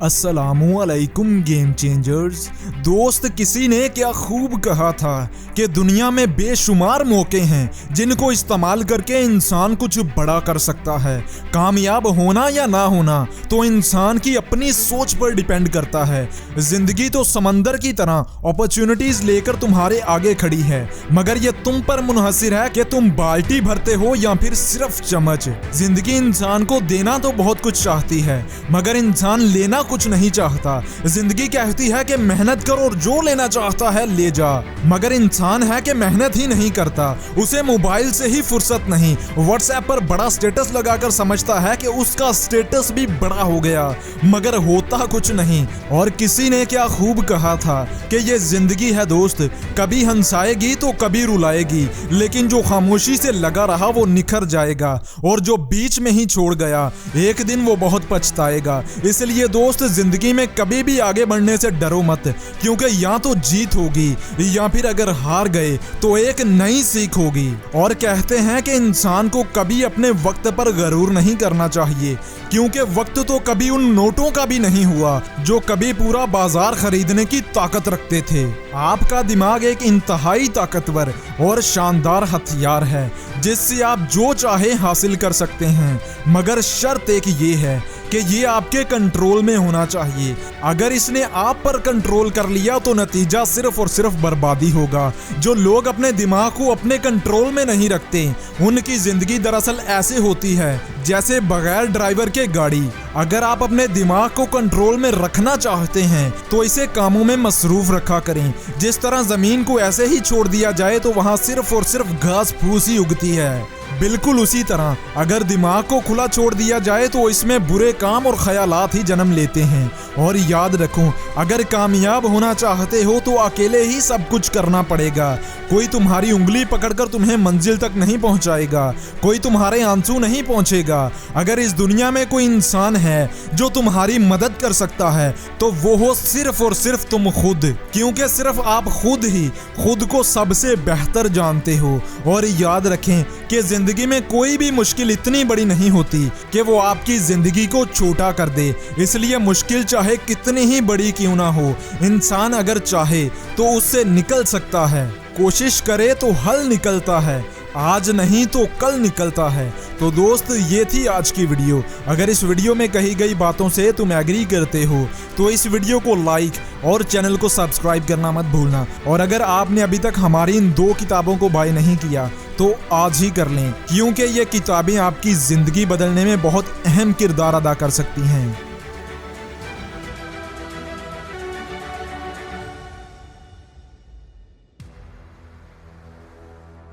अस्सलामुअलैकुम game changers. दोस्त, किसी ने क्या खूब कहा था कि दुनिया में बेशुमार मौके हैं जिनको इस्तेमाल करके इंसान कुछ बड़ा कर सकता है। कामयाब होना या ना होना तो इंसान की अपनी सोच पर डिपेंड करता है। जिंदगी तो समंदर की तरह अपॉर्चुनिटीज लेकर तुम्हारे आगे खड़ी है, मगर ये तुम पर मुनहसिर है कि तुम बाल्टी भरते हो या फिर सिर्फ चम्मच। जिंदगी इंसान को देना तो बहुत कुछ चाहती है, मगर इंसान लेना कुछ नहीं चाहता। जिंदगी कहती है कि मेहनत करो और जो लेना चाहता है ले जा, मगर इंसान है कि मेहनत ही नहीं करता। उसे मोबाइल से ही फुर्सत नहीं, व्हाट्सएप पर बड़ा स्टेटस लगाकर समझता है कि उसका स्टेटस भी बड़ा हो गया, मगर होता कुछ नहीं। और किसी ने क्या खूब कहा था कि ये जिंदगी है दोस्त, कभी हंसाएगी तो कभी रुलाएगी, लेकिन जो खामोशी से लगा रहा वो निखर जाएगा, और जो बीच में ही छोड़ गया एक दिन वो बहुत पछताएगा। इसलिए दोस्त, जिंदगी में कभी भी आगे बढ़ने से डरो मत, क्योंकि या तो जीत होगी या फिर अगर हार गए तो एक नई सीख होगी। और कहते हैं कि इंसान को कभी अपने वक्त पर गरूर नहीं करना चाहिए, क्योंकि वक्त तो कभी उन नोटों का भी नहीं हुआ जो कभी पूरा बाजार खरीदने की ताकत रखते थे। आपका दिमाग एक इंतहाई ताकतवर और शानदार हथियार है जिससे आप जो चाहे हासिल कर सकते हैं, मगर शर्त एक ये है कि ये आपके कंट्रोल में होना चाहिए। अगर इसने आप पर कंट्रोल कर लिया तो नतीजा सिर्फ और सिर्फ बर्बादी होगा। जो लोग अपने दिमाग को अपने कंट्रोल में नहीं रखते, उनकी जिंदगी दरअसल ऐसे होती है जैसे बगैर ड्राइवर के गाड़ी। अगर आप अपने दिमाग को कंट्रोल में रखना चाहते हैं तो इसे कामों में मसरूफ रखा करें। जिस तरह जमीन को ऐसे ही छोड़ दिया जाए तो वहां सिर्फ और सिर्फ घास फूस ही उगती है, बिल्कुल उसी तरह अगर दिमाग को खुला छोड़ दिया जाए तो इसमें बुरे काम और ख्यालात ही जन्म लेते हैं। और याद रखो, अगर कामयाब होना चाहते हो तो अकेले ही सब कुछ करना पड़ेगा। कोई तुम्हारी उंगली पकड़कर तुम्हें मंजिल तक नहीं पहुंचाएगा, कोई तुम्हारे आंसू नहीं पहुंचेगा। अगर इस दुनिया में कोई इंसान है जो तुम्हारी मदद कर सकता है तो वो हो सिर्फ और सिर्फ तुम खुद, क्योंकि सिर्फ आप खुद ही खुद को सबसे बेहतर जानते हो। और याद रखें कि जिंदगी में कोई भी मुश्किल इतनी बड़ी नहीं होती कि वो आपकी जिंदगी को छोटा कर दे। इसलिए मुश्किल चाहे कितनी ही बड़ी क्यों ना हो, इंसान अगर चाहे तो उससे निकल सकता है। कोशिश करे तो हल निकलता है, आज नहीं तो कल निकलता है। तो दोस्त, ये थी आज की वीडियो। अगर इस वीडियो में कही गई बातों से तुम एग्री करते हो तो इस वीडियो को लाइक और चैनल को सब्सक्राइब करना मत भूलना। और अगर आपने अभी तक हमारी इन 2 किताबों को बाय नहीं किया तो आज ही कर लें, क्योंकि ये किताबें आपकी जिंदगी बदलने में बहुत अहम किरदार अदा कर सकती हैं।